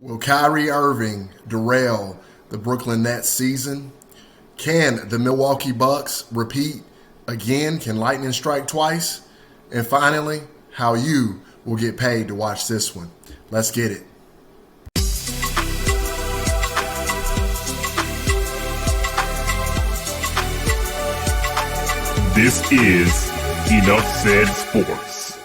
Will Kyrie Irving derail the Brooklyn Nets season? Can the Milwaukee Bucks repeat again? Can lightning strike twice? And finally, how you will get paid to watch this one. Let's get it. This is Enough Said Sports.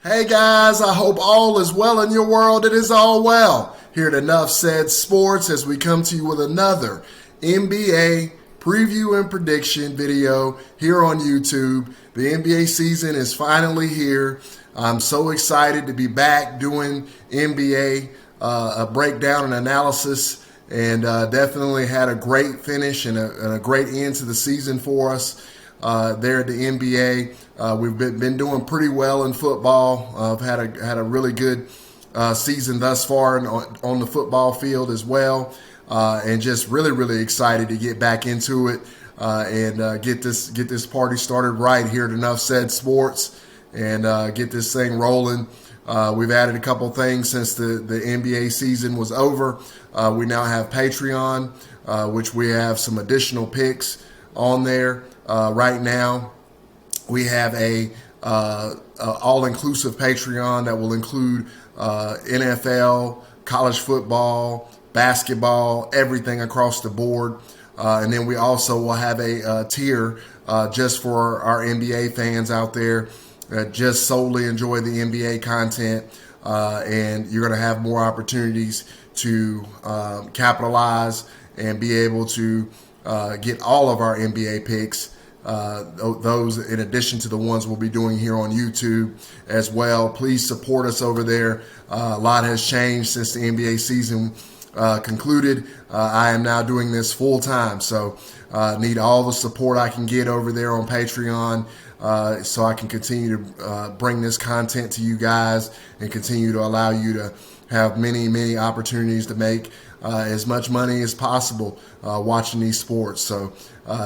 Hey guys, I hope all is well in your world. It is all well here at Enough Said Sports as we come to you with another NBA preview and prediction video here on YouTube. The NBA season is finally here. I'm so excited to be back doing NBA, a breakdown and analysis, and definitely had a great finish and a great end to the season for us there at the NBA. We've been doing pretty well in football. I've had a really good season thus far on the football field as well, and just really excited to get back into it and get this party started right here at Enough Said Sports and get this thing rolling. We've added a couple things since the NBA season was over. We now have Patreon, which we have some additional picks on there right now. We have a all-inclusive Patreon that will include NFL, college football, basketball, everything across the board. And then we also will have a tier just for our NBA fans out there that just solely enjoy the NBA content. And you're going to have more opportunities to capitalize and be able to get all of our NBA picks. Those in addition to the ones we'll be doing here on YouTube as well. Please support us over there. A lot has changed since the NBA season concluded. I am now doing this full time, so need all the support I can get over there on Patreon so I can continue to bring this content to you guys and continue to allow you to have many opportunities to make as much money as possible watching these sports. So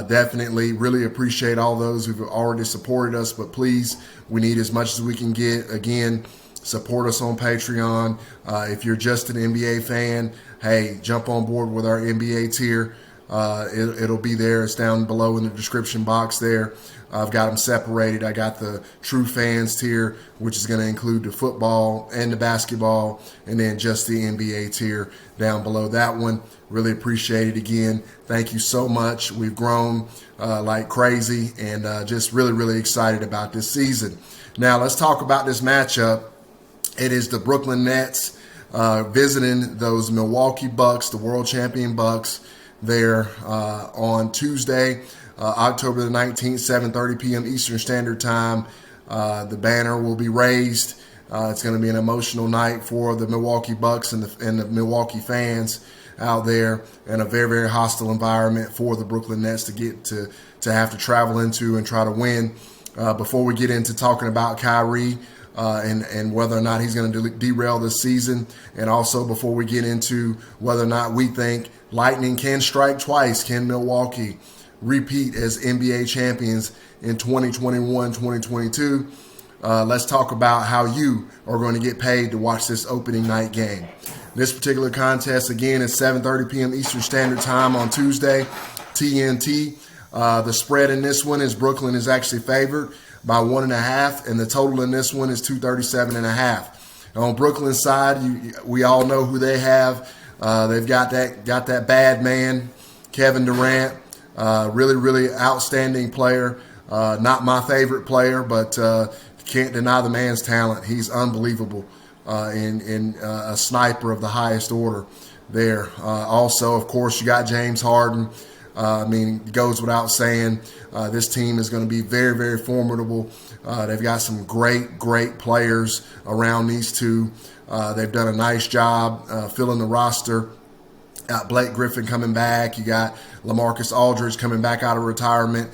definitely really appreciate all those who've already supported us, but please, we need as much as we can get. Again, support us on Patreon. If you're just an NBA fan, hey, jump on board with our NBA tier. It'll be there. It's down below in the description box there. I've got them separated. I got the True Fans tier, which is going to include the football and the basketball, and then just the NBA tier down below that one. Really appreciate it again. Thank you so much. We've grown like crazy and just really excited about this season. Now let's talk about this matchup. It is the Brooklyn Nets visiting those Milwaukee Bucks, the world champion Bucks, there on Tuesday, October the 19th, 7:30 p.m. Eastern Standard Time. The banner will be raised. It's going to be an emotional night for the Milwaukee Bucks and the Milwaukee fans out there, and a very hostile environment for the Brooklyn Nets to get to have to travel into and try to win. Before we get into talking about Kyrie and whether or not he's going to derail this season, and also before we get into whether or not we think lightning can strike twice, can Milwaukee repeat as NBA champions in 2021-2022, let's talk about how you are going to get paid to watch this opening night game. This particular contest, again, is 7:30 p.m. Eastern Standard Time on Tuesday, TNT. The spread in this one is Brooklyn is actually favored by 1.5, and the total in this one is 237.5. On Brooklyn's side, we all know who they have. They've got that bad man, Kevin Durant, really outstanding player. Not my favorite player, but can't deny the man's talent. He's unbelievable and a sniper of the highest order there. Also, of course, you got James Harden. It goes without saying, this team is going to be very formidable. They've got some great players around these two. They've done a nice job filling the roster. Got Blake Griffin coming back. You got LaMarcus Aldridge coming back out of retirement.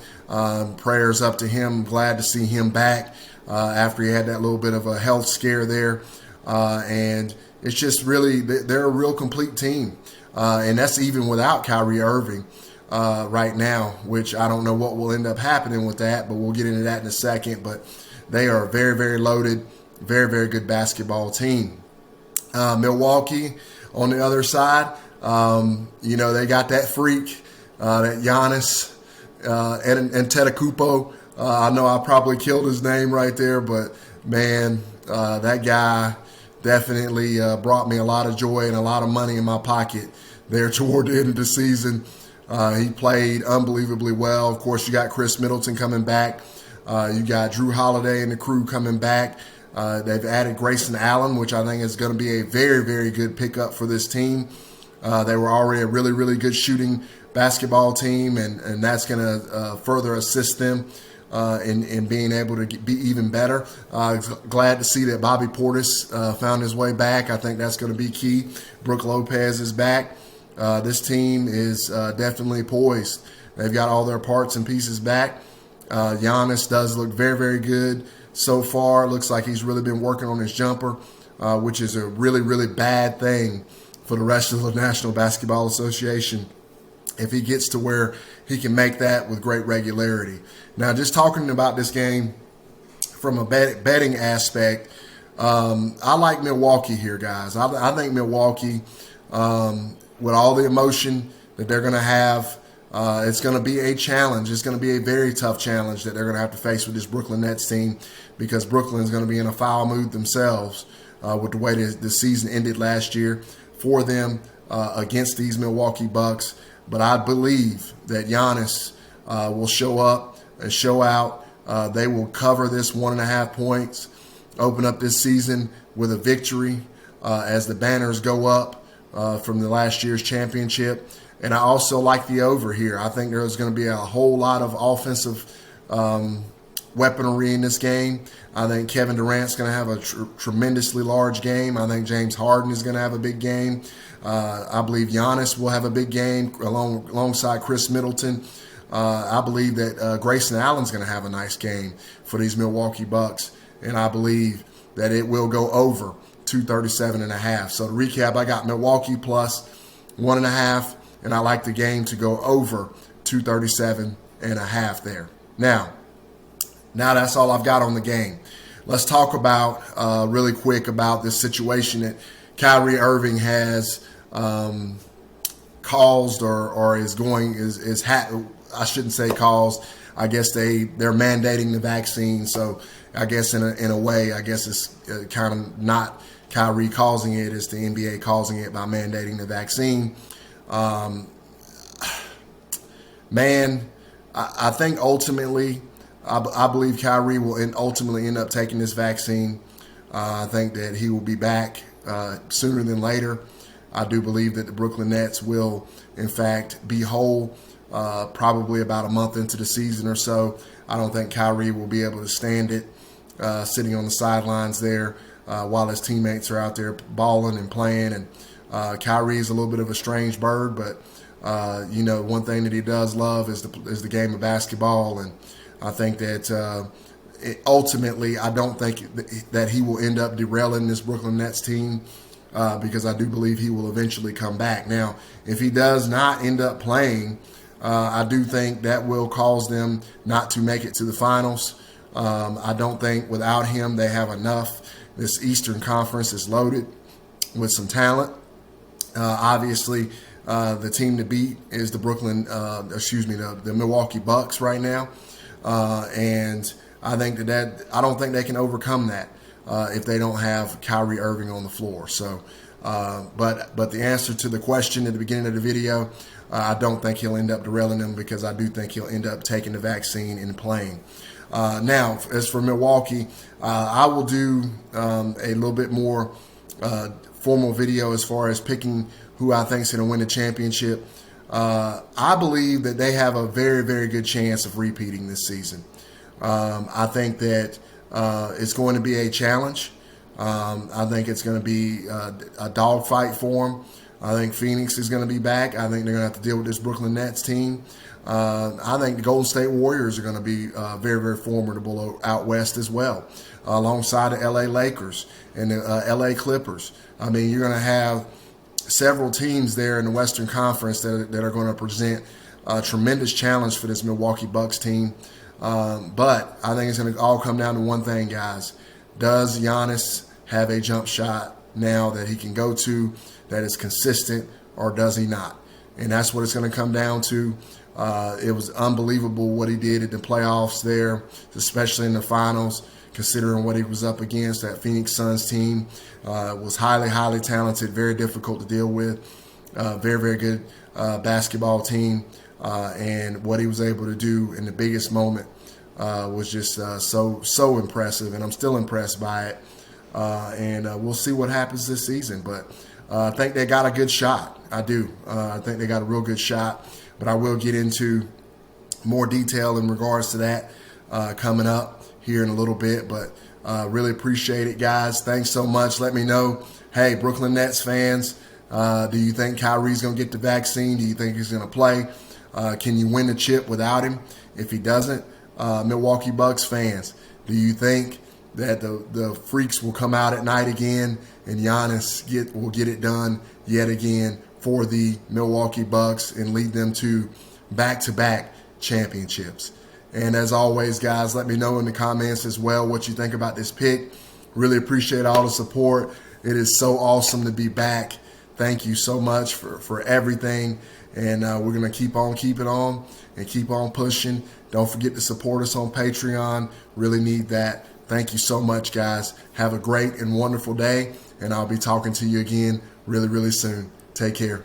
Prayers up to him. Glad to see him back after he had that little bit of a health scare there. And it's just really, they're a real complete team. And that's even without Kyrie Irving right now, which I don't know what will end up happening with that, but we'll get into that in a second. But they are a very loaded, very good basketball team. Milwaukee, on the other side. They got that freak, that Giannis Antetokounmpo. I know I probably killed his name right there, but man, that guy definitely brought me a lot of joy and a lot of money in my pocket there toward the end of the season. He played unbelievably well. Of course, you got Chris Middleton coming back. You got Drew Holiday and the crew coming back. They've added Grayson Allen, which I think is going to be a very, very good pickup for this team. They were already a really, really good shooting basketball team, and that's going to further assist them in being able to be even better. Glad to see that Bobby Portis found his way back. I think that's going to be key. Brook Lopez is back. This team is definitely poised. They've got all their parts and pieces back. Giannis does look very, very good so far. Looks like he's really been working on his jumper, which is a really, really bad thing for the rest of the National Basketball Association if he gets to where he can make that with great regularity. Now, just talking about this game from a betting aspect, I like Milwaukee here, guys. I think Milwaukee, with all the emotion that they're going to have, it's going to be a challenge. It's going to be a very tough challenge that they're going to have to face with this Brooklyn Nets team, because Brooklyn's going to be in a foul mood themselves with the way the season ended last year for them against these Milwaukee Bucks. But I believe that Giannis will show up and show out. They will cover this 1.5 points, open up this season with a victory as the banners go up from the last year's championship. And I also like the over here. I think there's going to be a whole lot of offensive weaponry in this game. I think Kevin Durant's going to have a tremendously large game. I think James Harden is going to have a big game. I believe Giannis will have a big game alongside Chris Middleton. I believe that Grayson Allen's going to have a nice game for these Milwaukee Bucks. And I believe that it will go over 237.5. So to recap, I got Milwaukee plus 1.5. And I like the game to go over 237.5 there. Now that's all I've got on the game. Let's talk about really quick about this situation that Kyrie Irving has caused or is going I shouldn't say caused. I guess they're mandating the vaccine. So I guess in a way, I guess it's kind of not Kyrie causing it. It's the NBA causing it by mandating the vaccine. I think ultimately, I believe Kyrie will ultimately end up taking this vaccine. I think that he will be back sooner than later. I do believe that the Brooklyn Nets will, in fact, be whole probably about a month into the season or so. I don't think Kyrie will be able to stand it sitting on the sidelines there while his teammates are out there balling and playing. And Kyrie is a little bit of a strange bird, but one thing that he does love is the game of basketball. And I think that ultimately, I don't think that he will end up derailing this Brooklyn Nets team because I do believe he will eventually come back. Now, if he does not end up playing, I do think that will cause them not to make it to the finals. I don't think without him they have enough. This Eastern Conference is loaded with some talent. Obviously, the team to beat is the Milwaukee Bucks right now. And I think I don't think they can overcome that if they don't have Kyrie Irving on the floor. So, but the answer to the question at the beginning of the video, I don't think he'll end up derailing them because I do think he'll end up taking the vaccine and playing. Now, as for Milwaukee, I will do a little bit more formal video as far as picking who I think is going to win the championship. I believe that they have a very, very good chance of repeating this season. I think that it's going to be a challenge. I think it's going to be a dogfight for them. I think Phoenix is going to be back. I think they're going to have to deal with this Brooklyn Nets team. I think the Golden State Warriors are going to be very, very formidable out west as well, alongside the LA Lakers and the LA Clippers. I mean, you're going to have several teams there in the Western Conference that are going to present a tremendous challenge for this Milwaukee Bucks team. But I think it's going to all come down to one thing, guys. Does Giannis have a jump shot now that he can go to that is consistent, or does he not? And that's what it's going to come down to. It was unbelievable what he did at the playoffs there, especially in the finals, considering what he was up against. That Phoenix Suns team was highly, highly talented, very difficult to deal with, very, very good basketball team. And what he was able to do in the biggest moment was just so impressive, and I'm still impressed by it. And we'll see what happens this season. But I think they got a good shot. I do. I think they got a real good shot. But I will get into more detail in regards to that coming up here in a little bit. But really appreciate it, guys. Thanks so much. Let me know. Hey, Brooklyn Nets fans, do you think Kyrie's going to get the vaccine? Do you think he's going to play? Can you win the chip without him? If he doesn't, Milwaukee Bucks fans, do you think that the freaks will come out at night again and Giannis will get it done yet again for the Milwaukee Bucks and lead them to back-to-back championships? And as always, guys, let me know in the comments as well what you think about this pick. Really appreciate all the support. It is so awesome to be back. Thank you so much for everything. And we're going to keep on keeping on and keep on pushing. Don't forget to support us on Patreon. Really need that. Thank you so much, guys. Have a great and wonderful day. And I'll be talking to you again really, really soon. Take care.